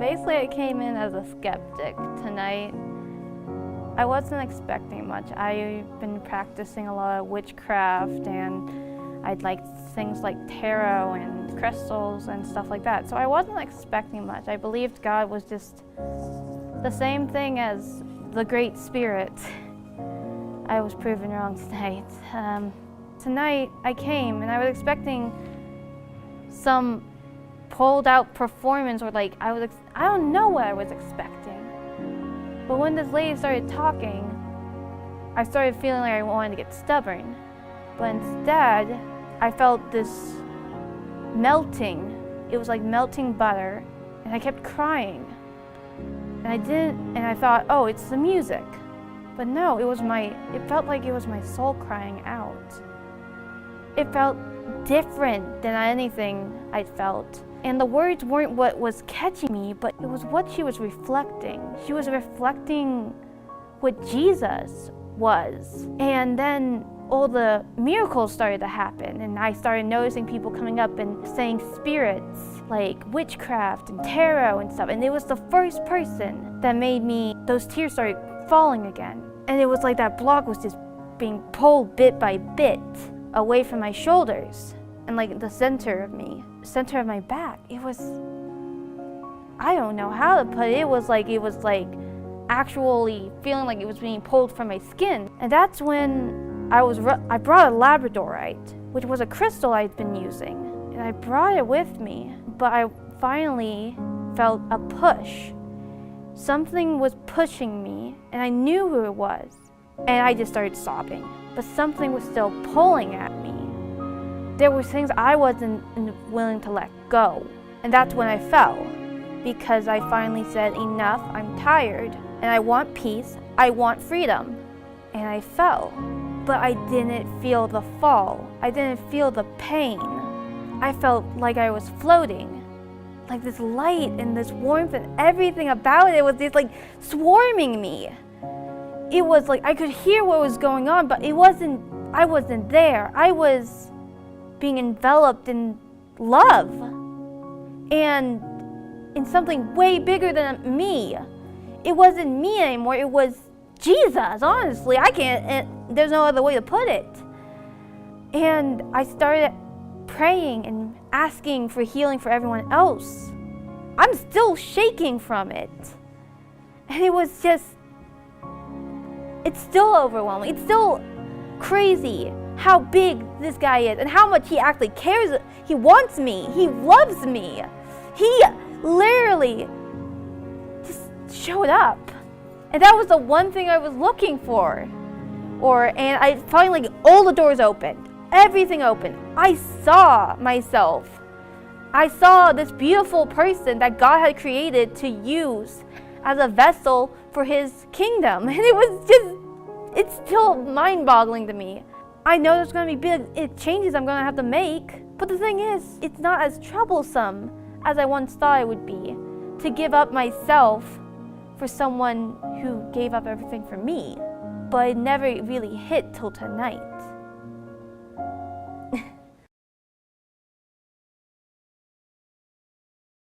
Basically, I came in as a skeptic tonight. I wasn't expecting much. I've been practicing a lot of witchcraft, and I'd like things like tarot and crystals and stuff like that. So I wasn't expecting much. I believed God was just the same thing as the Great Spirit. I was proven wrong tonight. Tonight I came and I was expecting some pulled out performance, or like I don't know what I was expecting. But when this lady started talking, I started feeling like I wanted to get stubborn. But instead, I felt this melting. It was like melting butter, and I kept crying. And I thought, oh, it's the music. But no, it felt like it was my soul crying out. It felt different than anything I'd felt. And the words weren't what was catching me, but it was what she was reflecting. She was reflecting what Jesus was. And then all the miracles started to happen, and I started noticing people coming up and saying spirits, like witchcraft and tarot and stuff. And it was the first person that made those tears started falling again. And it was like that block was just being pulled bit by bit away from my shoulders and like the center of my back. It was, I don't know how to put it. It was like actually feeling like it was being pulled from my skin. And that's when I brought a labradorite, which was a crystal I'd been using, and I brought it with me. But I finally felt a push. Something was pushing me, and I knew who it was. And I just started sobbing. But something was still pulling at me. There were things I wasn't willing to let go. And that's when I fell. Because I finally said, enough, I'm tired, and I want peace, I want freedom. And I fell. But I didn't feel the fall. I didn't feel the pain. I felt like I was floating. Like this light and this warmth and everything about it was just like swarming me. It was like I could hear what was going on, but I wasn't there. I was being enveloped in love and in something way bigger than me. It wasn't me anymore, it was Jesus, honestly. There's no other way to put it. And I started praying and asking for healing for everyone else. I'm still shaking from it. And it was just, it's still overwhelming. It's still crazy how big this guy is and how much he actually cares. He wants me. He loves me. He literally just showed up. And that was the one thing I was looking for. And I finally, all the doors opened. Everything open. I saw myself. I saw this beautiful person that God had created to use as a vessel for His kingdom. And it's still mind-boggling to me. I know there's going to be big changes I'm going to have to make. But the thing is, it's not as troublesome as I once thought it would be to give up myself for someone who gave up everything for me. But it never really hit till tonight.